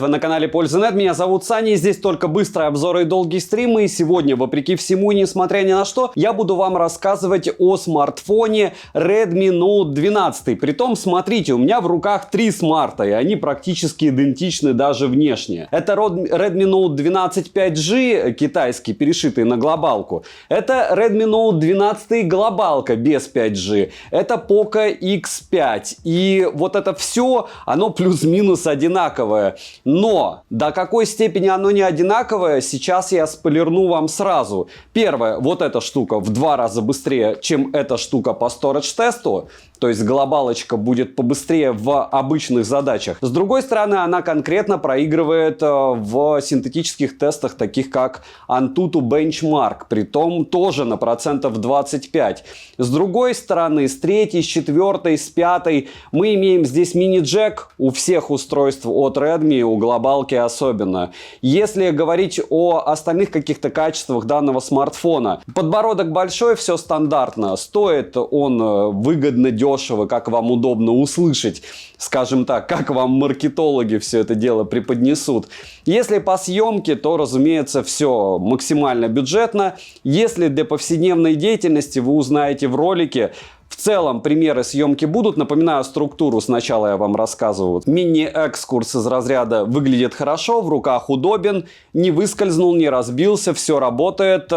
Вы на канале Польза.нет, меня зовут Саня, и здесь только быстрые обзоры и долгие стримы. И сегодня, вопреки всему и несмотря ни на что, я буду вам рассказывать о смартфоне Redmi Note 12. Притом, смотрите, у меня в руках три смарта, и они практически идентичны даже внешне. Это Redmi Note 12 5G, китайский, перешитый на глобалку. Это Redmi Note 12 глобалка без 5G. Это Poco X5. И вот это все, оно плюс-минус одинаковое. Но до какой степени оно не одинаковое, сейчас я спойлерну вам сразу. Первое, вот эта штука в 2 раза быстрее, чем эта штука по storage тесту. То есть глобалочка будет побыстрее в обычных задачах. С другой стороны, она конкретно проигрывает в синтетических тестах, таких как Antutu Benchmark. Притом тоже на процентов 25. С другой стороны, с 3, с 4, с 5 мы имеем здесь мини-джек у всех устройств от Redmi, у глобалки особенно. Если говорить о остальных каких-то качествах данного смартфона, подбородок большой, все стандартно. Стоит он выгодно, дешево, как вам удобно услышать, скажем так, как вам маркетологи все это дело преподнесут. Если по съемке, то, разумеется, все максимально бюджетно. Если для повседневной деятельности, вы узнаете в ролике. В целом, примеры съемки будут. Напоминаю структуру, сначала я вам рассказываю. Мини-экскурс из разряда выглядит хорошо, в руках удобен, не выскользнул, не разбился, все работает,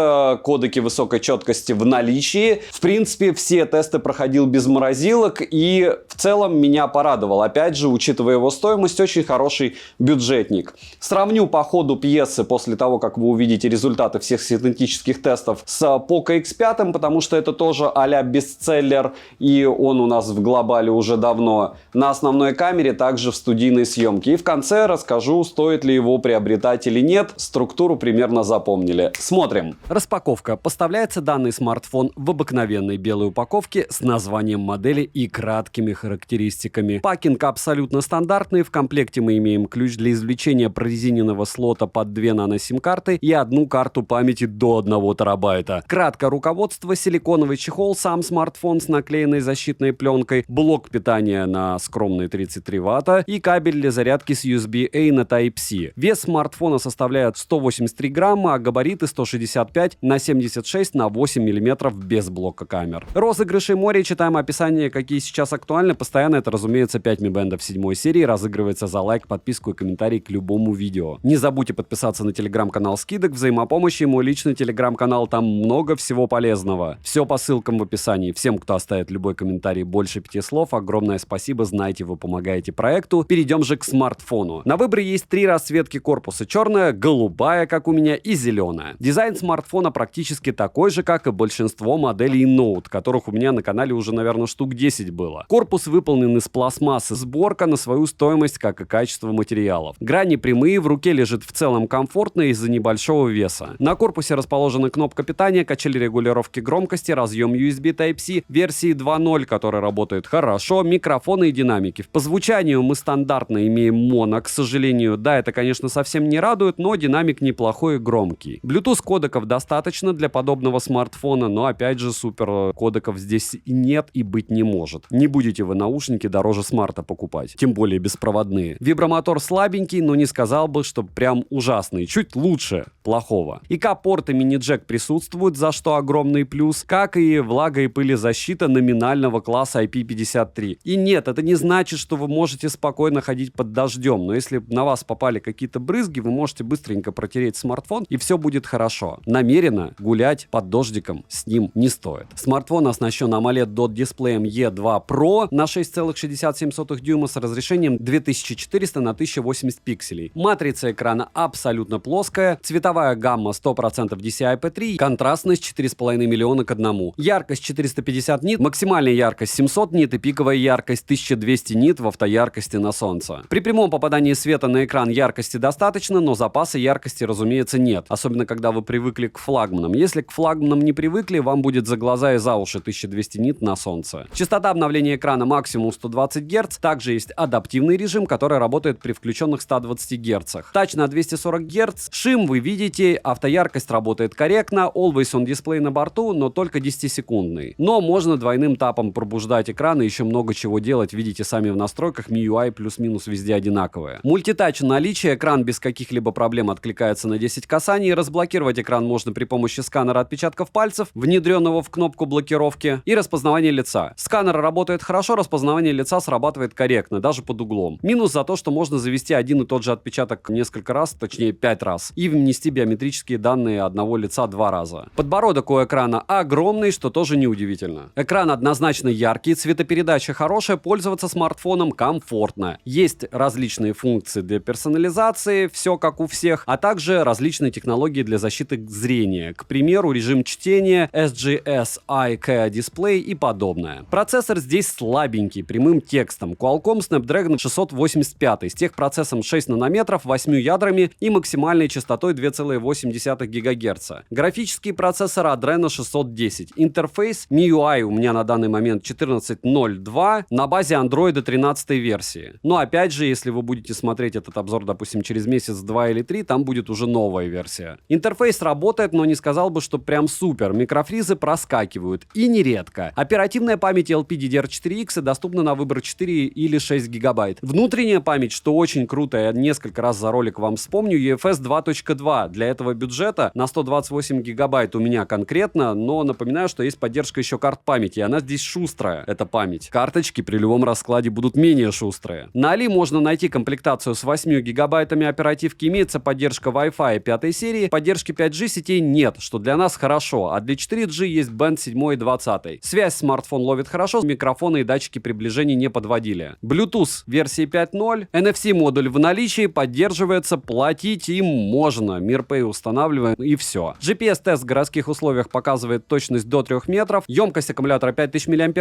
кодеки высокой четкости в наличии. В принципе, все тесты проходил без морозилок и в целом меня порадовал. Опять же, учитывая его стоимость, очень хороший бюджетник. Сравню по ходу пьесы после того, как вы увидите результаты всех синтетических тестов с Poco X5, потому что это тоже а-ля бестселлер. И он у нас в глобале уже давно на основной камере, также в студийной съемке. И в конце расскажу, стоит ли его приобретать или нет. Структуру примерно запомнили. Смотрим. Распаковка. Поставляется данный смартфон в обыкновенной белой упаковке с названием модели и краткими характеристиками. Пакинг абсолютно стандартный. В комплекте мы имеем ключ для извлечения прорезиненного слота под 2 нано-сим-карты и одну карту памяти до 1 терабайта. Краткое руководство, силиконовый чехол, сам смартфон с наклеенной защитной пленкой, блок питания на скромные 33 Вт и кабель для зарядки с USB-A на Type-C. Вес смартфона составляет 183 грамма, а габариты 165 на 76 на 8 мм без блока камер. Розыгрыши море, читаем описание, какие сейчас актуальны. Постоянно это, разумеется, 5 Mi Band 7 серии разыгрывается за лайк, подписку и комментарий к любому видео. Не забудьте подписаться на телеграм-канал скидок, взаимопомощи и мой личный телеграм-канал, там много всего полезного. Все по ссылкам в описании. Всем, кто оставит любой комментарий больше 5 слов, огромное спасибо, знаете, вы помогаете проекту. Перейдем же к смартфону. На выборе есть 3 расцветки корпуса: черная, голубая, как у меня, и зеленая. Дизайн смартфона практически такой же, как и большинство моделей Note, которых у меня на канале уже, наверное, штук 10 было. Корпус выполнен из пластмассы, сборка на свою стоимость, как и качество материалов. Грани прямые, в руке лежит в целом комфортно из-за небольшого веса. На корпусе расположена кнопка питания, качели регулировки громкости, разъем USB Type-C, версии 2.0, которая работает хорошо, микрофоны и динамики. По звучанию мы стандартно имеем моно, к сожалению. Да, это, конечно, совсем не радует, но динамик неплохой и громкий. Bluetooth кодеков достаточно для подобного смартфона, но опять же супер кодеков здесь нет и быть не может. Не будете вы наушники дороже смарта покупать, тем более беспроводные. Вибромотор слабенький, но не сказал бы, что прям ужасный. Чуть лучше плохого. ИК-порт и мини-джек присутствуют, за что огромный плюс, как и влага и пылезащита номинального класса IP53. И нет, это не значит, что вы можете спокойно ходить под дождем, но если на вас попали какие-то брызги, вы можете быстренько протереть смартфон, и все будет хорошо. Намеренно гулять под дождиком с ним не стоит. Смартфон оснащен AMOLED DOT дисплеем E2 Pro на 6,67 дюйма с разрешением 2400 на 1080 пикселей. Матрица экрана абсолютно плоская, цветовая гамма 100% DCI-P3, контрастность 4,5 миллиона к 1. Яркость 450 нит, максимальная яркость 700 нит и пиковая яркость 1200 нит в автояркости на солнце. При прямом попадании света на экран яркости достаточно, но запаса яркости, разумеется, нет. Особенно, когда вы привыкли к флагманам. Если к флагманам не привыкли, вам будет за глаза и за уши 1200 нит на солнце. Частота обновления экрана максимум 120 Гц. Также есть адаптивный режим, который работает при включенных 120 Гц. Тач на 240 Гц. Шим вы видите, автояркость работает корректно. Always on Display на борту, но только 10-секундный. Но можно Можно двойным тапом пробуждать экран и еще много чего делать. Видите сами в настройках, MIUI плюс-минус везде одинаковые. Мультитач в наличии, экран без каких-либо проблем откликается на 10 касаний. Разблокировать экран можно при помощи сканера отпечатков пальцев, внедренного в кнопку блокировки, и распознавания лица. Сканер работает хорошо, распознавание лица срабатывает корректно, даже под углом. Минус за то, что можно завести один и тот же отпечаток несколько раз, точнее 5 раз, и внести биометрические данные одного лица 2 раза. Подбородок у экрана огромный, что тоже неудивительно. Экран однозначно яркий, цветопередача хорошая, пользоваться смартфоном комфортно. Есть различные функции для персонализации, все как у всех, а также различные технологии для защиты зрения. К примеру, режим чтения, SGS IK дисплей и подобное. Процессор здесь слабенький, прямым текстом. Qualcomm Snapdragon 685 с техпроцессом 6 нанометров, 8 ядрами и максимальной частотой 2,8 ГГц. Графический процессор Adreno 610. Интерфейс MIUI у меня на данный момент 14.02 на базе Android 13 версии. Но опять же, если вы будете смотреть этот обзор, допустим, через месяц, 2 или 3, там будет уже новая версия. Интерфейс работает, но не сказал бы, что прям супер. Микрофризы проскакивают. И нередко. Оперативная память LPDDR4X доступна на выбор 4 или 6 гигабайт. Внутренняя память, что очень круто, я несколько раз за ролик вам вспомню, UFS 2.2. Для этого бюджета на 128 гигабайт у меня конкретно, но напоминаю, что есть поддержка еще карт памяти, и она здесь шустрая, эта память. Карточки при любом раскладе будут менее шустрые. На Али можно найти комплектацию с 8 гигабайтами оперативки, имеется поддержка Wi-Fi 5 серии, поддержки 5G сетей нет, что для нас хорошо, а для 4G есть Band 7 и 20. Связь смартфон ловит хорошо, микрофоны и датчики приближений не подводили. Bluetooth версии 5.0, NFC модуль в наличии, поддерживается, платить им можно. MirPay устанавливаем и все. GPS-тест в городских условиях показывает точность до 3 метров, емкость аккумулятора 5000 мАч,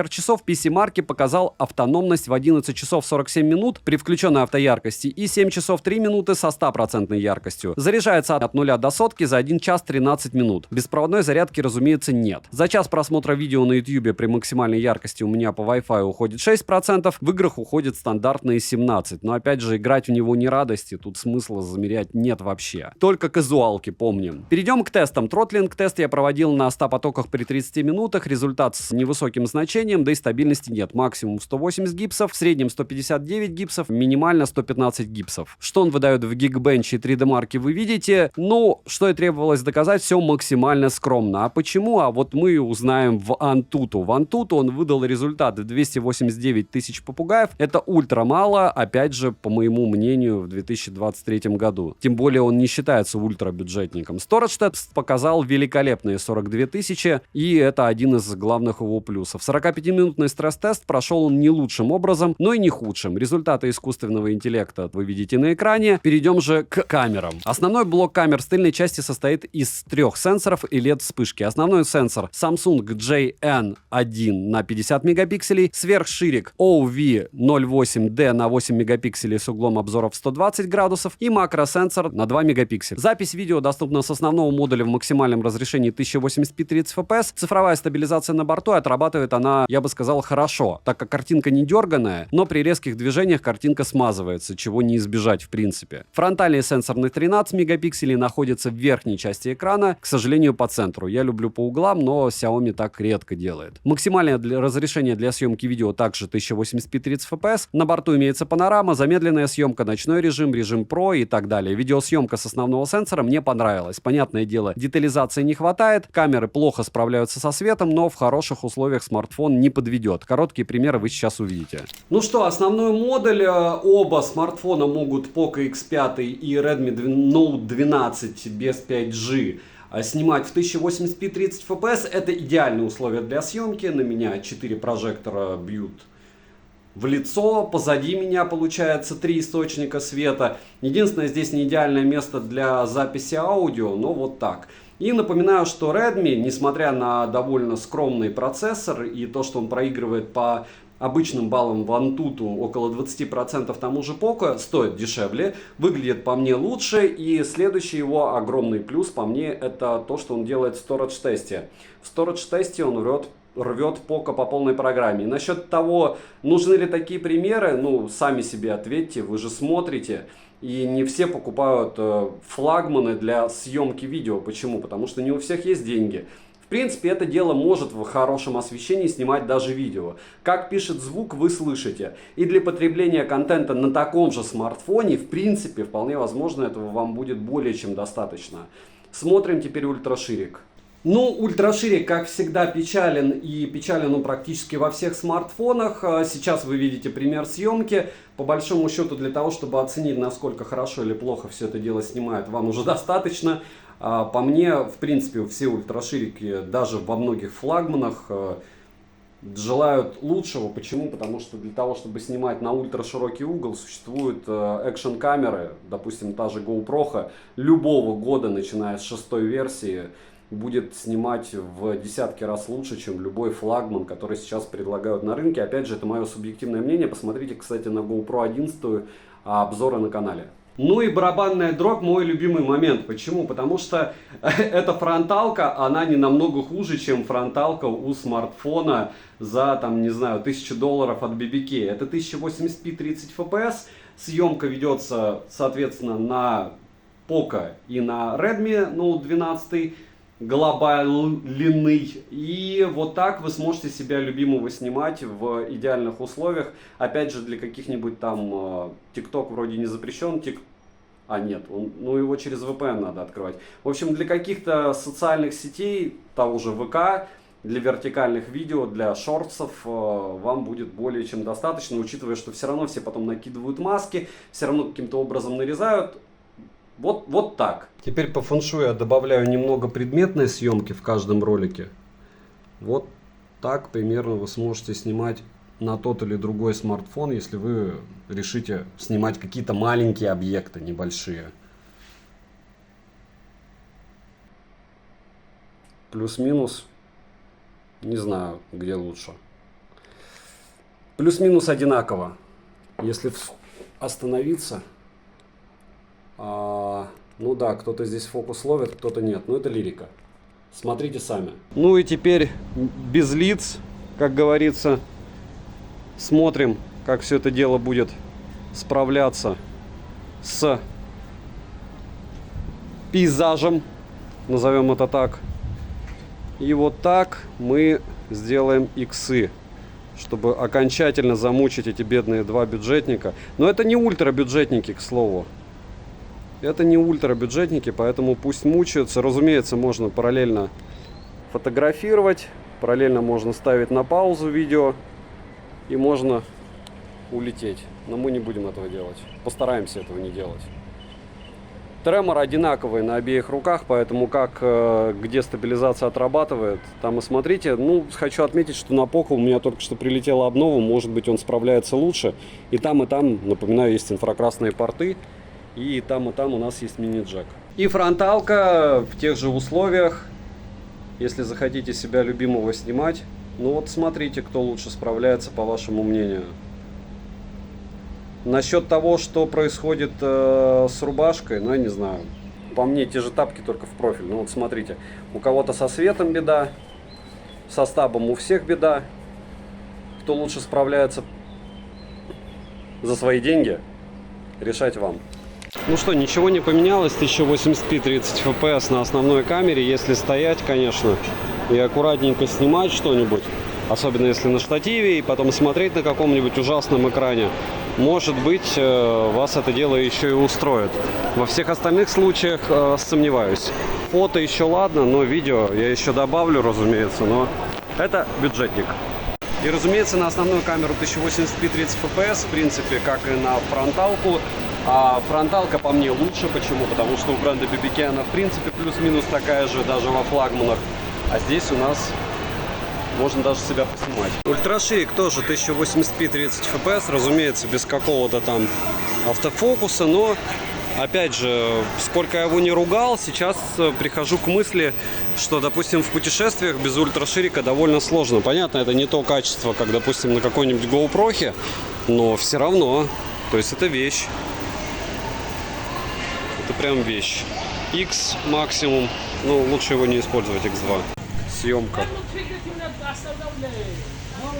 PC-марки показал автономность в 11 часов 47 минут при включенной автояркости и 7 часов 3 минуты со 100% яркостью. Заряжается от 0 до сотки за 1 час 13 минут. Беспроводной зарядки, разумеется, нет. За час просмотра видео на YouTube при максимальной яркости у меня по Wi-Fi уходит 6%, в играх уходит стандартные 17%. Но опять же, играть в него не радости, тут смысла замерять нет вообще. Только казуалки помним. Перейдем к тестам. Тротлинг-тест я проводил на 100 потоках при 30 минутах, результат с невысоким значением, да и стабильности нет. Максимум 180 гипсов, в среднем 159 гипсов, минимально 115 гипсов. Что он выдает в Geekbench и 3D-марке вы видите. Ну, что и требовалось доказать, все максимально скромно. А почему? А вот мы узнаем в Antutu. В Antutu он выдал результат 289 тысяч попугаев. Это ультра мало, опять же, по моему мнению, в 2023 году. Тем более он не считается ультрабюджетником. Storage Test показал великолепные 42 тысячи, и это один из главных его плюсов. 45-минутный стресс-тест прошел он не лучшим образом, но и не худшим. Результаты искусственного интеллекта вы видите на экране. Перейдем же к камерам. Основной блок камер с тыльной части состоит из 3 сенсоров и LED-вспышки. Основной сенсор Samsung JN1 на 50 мегапикселей, сверхширик OV08D на 8 мегапикселей с углом обзора в 120 градусов и макросенсор на 2 мегапикселя. Запись видео доступна с основного модуля в максимальном разрешении 1080p 30 fps. Цифровая стабилизация на борту, отрабатывает она, я бы сказал, хорошо, так как картинка не дерганая, но при резких движениях картинка смазывается, чего не избежать в принципе. Фронтальный сенсорный 13 мегапикселей находится в верхней части экрана, к сожалению, по центру. Я люблю по углам, но Xiaomi так редко делает. Максимальное разрешение для съемки видео также 1080p 30 fps. На борту имеется панорама, замедленная съемка, ночной режим, режим Pro и так далее. Видеосъемка с основного сенсора мне понравилась. Понятное дело, детализации не хватает, камеры плохо справляются со светом, но в хороших условиях смартфон не подведет. Короткие примеры вы сейчас увидите. Ну что, основной модуль. Оба смартфона могут Poco X5 и Redmi Note 12 без 5G снимать в 1080p 30 fps. Это идеальные условия для съемки. На меня 4 прожектора бьют в лицо, позади меня получается 3 источника света. Единственное, здесь не идеальное место для записи аудио, но вот так. И напоминаю, что Redmi, несмотря на довольно скромный процессор и то, что он проигрывает по обычным баллам в Antutu около 20% тому же Poco, стоит дешевле, выглядит по мне лучше, и следующий его огромный плюс по мне это то, что он делает в Storage тесте. В Storage тесте он рвет Poco по полной программе. И насчет того, нужны ли такие примеры, ну, сами себе ответьте, вы же смотрите. И не все покупают флагманы для съемки видео. Почему? Потому что не у всех есть деньги. В принципе, это дело может в хорошем освещении снимать даже видео. Как пишет звук, вы слышите. И для потребления контента на таком же смартфоне, в принципе, вполне возможно, этого вам будет более чем достаточно. Смотрим теперь ультраширик. Ну, ультраширик, как всегда, печален, и печален он практически во всех смартфонах. Сейчас вы видите пример съемки. По большому счету, для того, чтобы оценить, насколько хорошо или плохо все это дело снимает, вам уже достаточно. По мне, в принципе, все ультраширики, даже во многих флагманах, желают лучшего. Почему? Потому что для того, чтобы снимать на ультраширокий угол, существуют экшн-камеры, допустим, та же GoPro любого года, начиная с 6-й версии, будет снимать в десятки раз лучше, чем любой флагман, который сейчас предлагают на рынке. Опять же, это мое субъективное мнение. Посмотрите, кстати, на GoPro 11 обзоры на канале. Ну и барабанная дробь мой любимый момент. Почему? Потому что эта фронталка, она не намного хуже, чем фронталка у смартфона за, там, не знаю, $1000 от BBK. Это 1080p 30 fps. Съемка ведется, соответственно, на Poco и на Redmi Note 12 глобальный. И вот так вы сможете себя любимого снимать в идеальных условиях. Опять же, для каких-нибудь там TikTok вроде не запрещен. Нет, ну его через VPN надо открывать. В общем, для каких-то социальных сетей, того же ВК, для вертикальных видео, для шортсов вам будет более чем достаточно, учитывая, что все равно все потом накидывают маски, все равно каким-то образом нарезают. Вот так. Теперь по фэншую я добавляю немного предметной съемки в каждом ролике. Вот так примерно вы сможете снимать на тот или другой смартфон, если вы решите снимать какие-то маленькие объекты, небольшие. Плюс-минус, не знаю, где лучше. Плюс-минус одинаково. Если остановиться... ну да, кто-то здесь фокус ловит, кто-то нет. Но это лирика. Смотрите сами. Ну и теперь без лиц, как говорится, смотрим, как все это дело будет справляться с пейзажем, назовем это так. И вот так мы сделаем иксы, чтобы окончательно замучить эти бедные два бюджетника. Но это не ультрабюджетники, к слову. Это не ультрабюджетники, поэтому пусть мучаются. Разумеется, можно параллельно фотографировать, параллельно можно ставить на паузу видео и можно улететь. Но мы не будем этого делать. Постараемся этого не делать. Тремор одинаковый на обеих руках, поэтому где стабилизация отрабатывает, там и смотрите. Ну, хочу отметить, что на Poco у меня только что прилетела обнова, может быть, он справляется лучше. И там, напоминаю, есть инфракрасные порты. И там у нас есть мини-джек. И фронталка в тех же условиях, если захотите себя любимого снимать. Ну вот смотрите, кто лучше справляется, по вашему мнению. Насчет того, что происходит с рубашкой, ну я не знаю. По мне те же тапки, только в профиль. Ну вот смотрите, у кого-то со светом беда, со стабом у всех беда. Кто лучше справляется за свои деньги, решать вам. Ну что, ничего не поменялось, 1080p 30 fps на основной камере, если стоять, конечно, и аккуратненько снимать что-нибудь, особенно если на штативе, и потом смотреть на каком-нибудь ужасном экране, может быть, вас это дело еще и устроит. Во всех остальных случаях сомневаюсь. Фото еще ладно, но видео я еще добавлю, разумеется, но это бюджетник. И, разумеется, на основную камеру 1080p 30 fps, в принципе, как и на фронталку. А фронталка по мне лучше. Почему? Потому что у бренда BBK она, в принципе, плюс-минус такая же, даже во флагманах. А здесь у нас можно даже себя поснимать. Ультраширик тоже 1080p 30 fps, разумеется, без какого-то там автофокуса, но... Опять же, сколько я его не ругал, сейчас прихожу к мысли, что, допустим, в путешествиях без ультраширика довольно сложно. Понятно, это не то качество, как, допустим, на какой-нибудь GoPro, но все равно. То есть это вещь. Это прям вещь. X максимум, ну лучше его не использовать, X2. Съемка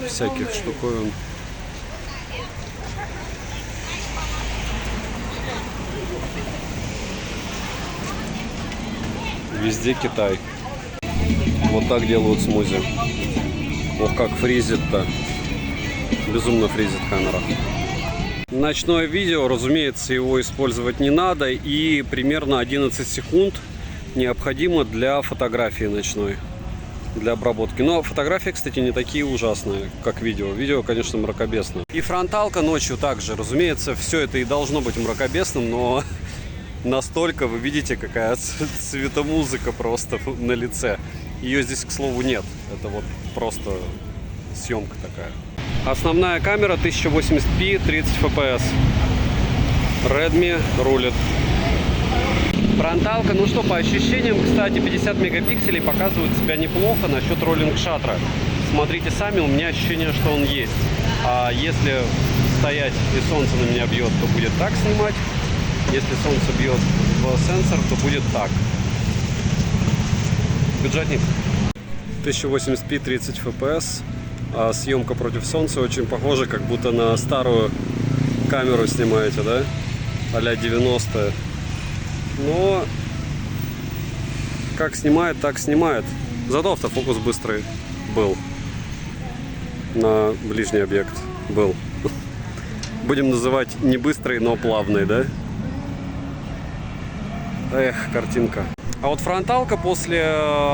всяких штуковин. Везде Китай. Вот так делают смузи. Ох, как фризит-то. Безумно фризит камера. Ночное видео, разумеется, его использовать не надо. И примерно 11 секунд необходимо для фотографии ночной. Для обработки. Но фотографии, кстати, не такие ужасные, как видео. Видео, конечно, мракобесно. И фронталка ночью также. Разумеется, все это и должно быть мракобесным, но настолько вы видите, какая цветомузыка просто на лице. Ее здесь, к слову, нет. Это вот просто съемка такая. Основная камера 1080p 30 fps. Redmi рулит. Фронталка, ну что, по ощущениям, кстати, 50 мегапикселей показывает себя неплохо насчет роллинг-шаттера. Смотрите сами, у меня ощущение, что он есть. А если стоять и солнце на меня бьет, то будет так снимать. Если солнце бьет в сенсор, то будет так. Бюджетник. 1080p 30 fps. А съемка против солнца очень похожа, как будто на старую камеру снимаете, да? А-ля 90-е. Но как снимает, так снимает. Зато автофокус быстрый был. На ближний объект был. Будем называть не быстрый, но плавный, да? Эх, картинка. А вот фронталка после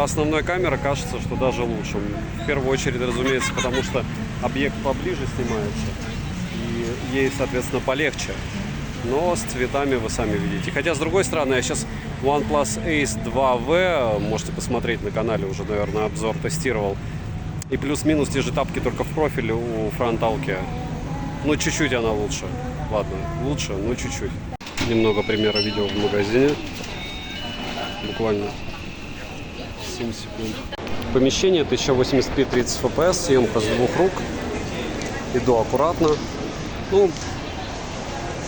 основной камеры кажется, что даже лучше. В первую очередь, разумеется, потому что объект поближе снимается. И ей, соответственно, полегче. Но с цветами вы сами видите. Хотя, с другой стороны, я сейчас OnePlus Ace 2V, можете посмотреть на канале, уже, наверное, обзор тестировал. И плюс-минус те же тапки, только в профиле у фронталки. Ну, чуть-чуть она лучше. Ладно, лучше, но чуть-чуть. Немного примера видео в магазине. Буквально 7 секунд. Помещение 1080p 30 fps, съемка с двух рук. Иду аккуратно. Ну,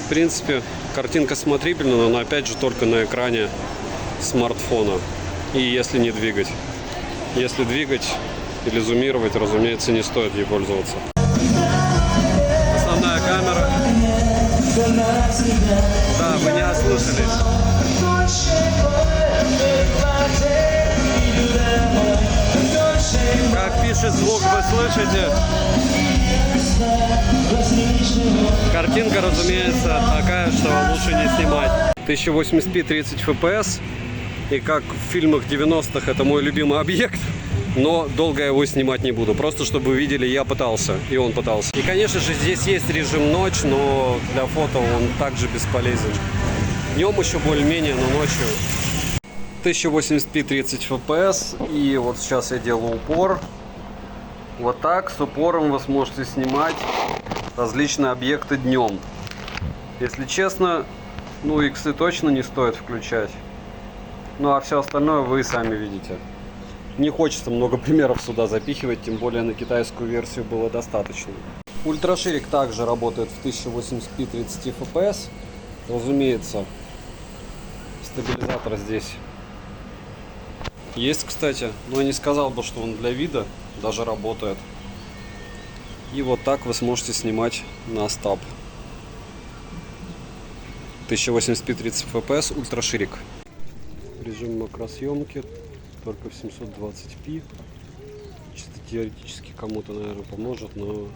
в принципе, картинка смотрибельна, но опять же только на экране смартфона. И если не двигать. Если двигать или зумировать, разумеется, не стоит ей пользоваться. Основная камера. Да, вы не ослышались. Как пишет звук, вы слышите? Картинка, разумеется, такая, что лучше не снимать. 1080p 30 fps. И как в фильмах 90-х, это мой любимый объект. Но долго его снимать не буду. Просто чтобы вы видели, я пытался. И он пытался. И, конечно же, здесь есть режим ночь, но для фото он также бесполезен. Днем еще более-менее, но ночью. 1080p 30 fps. И вот сейчас я делаю упор. Вот так, с упором вы сможете снимать различные объекты днем. Если честно, ну, иксы точно не стоит включать. Ну, а все остальное вы сами видите. Не хочется много примеров сюда запихивать, тем более на китайскую версию было достаточно. Ультраширик также работает в 1080p 30 fps. Разумеется, стабилизатор здесь есть, кстати, но я не сказал бы, что он для вида даже работает. И вот так вы сможете снимать на стаб. 1080p 30 fps, ультраширик. Режим макросъемки только в 720p. Чисто теоретически кому-то, наверное, поможет, но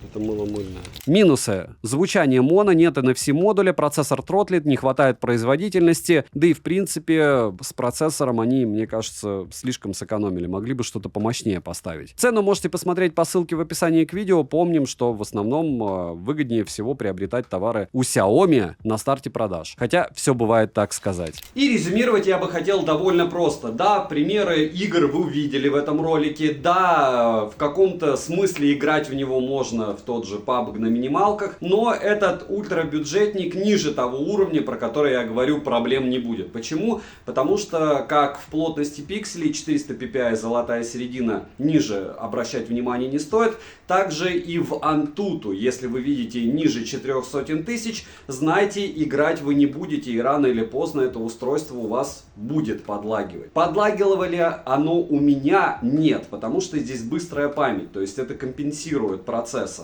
это мыло-мыльное. Минусы. Звучание моно, нет NFC модуля, процессор тротлит, не хватает производительности. Да и в принципе с процессором они, мне кажется, слишком сэкономили. Могли бы что-то помощнее поставить. Цену можете посмотреть по ссылке в описании к видео. Помним, что в основном выгоднее всего приобретать товары у Xiaomi на старте продаж. Хотя все бывает, так сказать. И резюмировать я бы хотел довольно просто. Да, примеры игр вы увидели в этом ролике. Да, в каком-то смысле играть в него можно в тот же PUBG на минималках, но этот ультрабюджетник ниже того уровня, про который я говорю, проблем не будет. Почему? Потому что как в плотности пикселей 400 ppi золотая середина ниже обращать внимание не стоит, также и в Antutu, если вы видите ниже 400 тысяч, знайте, играть вы не будете, и рано или поздно это устройство у вас будет подлагивать. Подлагивало ли оно у меня? Нет, потому что здесь быстрая память, то есть это компенсирует процессор.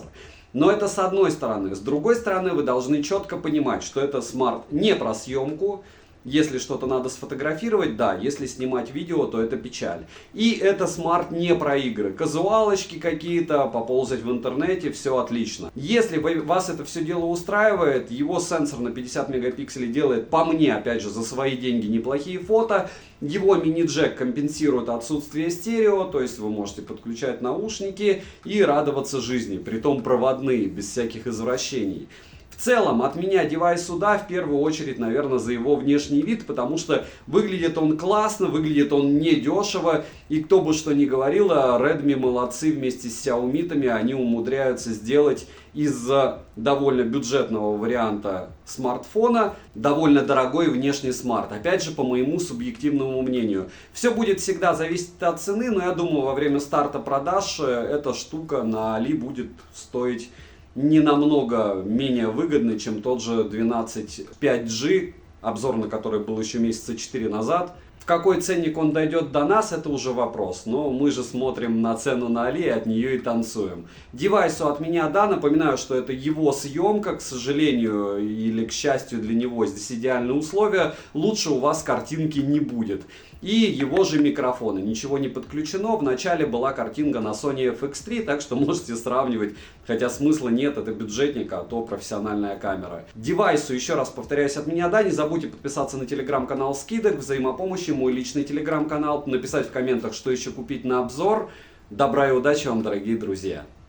Но это с одной стороны. С другой стороны, вы должны четко понимать, что это смарт не про съемку, Если что-то надо сфотографировать, да, если снимать видео, то это печаль. И это смарт не про игры. Казуалочки какие-то, поползать в интернете, все отлично. Если вас это все дело устраивает, его сенсор на 50 мегапикселей делает, по мне, опять же, за свои деньги неплохие фото. Его мини-джек компенсирует отсутствие стерео, то есть вы можете подключать наушники и радоваться жизни, притом проводные, без всяких извращений. В целом, от меня девайс сюда в первую очередь, наверное, за его внешний вид, потому что выглядит он классно, выглядит он недешево, и кто бы что ни говорил, Redmi молодцы вместе с Xiaomi, они умудряются сделать из довольно бюджетного варианта смартфона довольно дорогой внешний смарт. Опять же, по моему субъективному мнению. Все будет всегда зависеть от цены, но я думаю, во время старта продаж эта штука на Али будет стоить не намного менее выгодный, чем тот же 12 5G, обзор на который был еще месяца 4 назад. В какой ценник он дойдет до нас, это уже вопрос. Но мы же смотрим на цену на Али, от нее и танцуем. Девайсу от меня да, напоминаю, что это его съемка, к сожалению или к счастью для него, здесь идеальные условия, лучше у вас картинки не будет. И его же микрофоны, ничего не подключено, вначале была картинка на Sony FX3, так что можете сравнивать, хотя смысла нет, это бюджетник, а то профессиональная камера. Девайсу, еще раз повторяюсь, от меня да, не забудьте подписаться на телеграм-канал скидок, взаимопомощи, мой личный телеграм-канал, написать в комментах, что еще купить на обзор. Добра и удачи вам, дорогие друзья!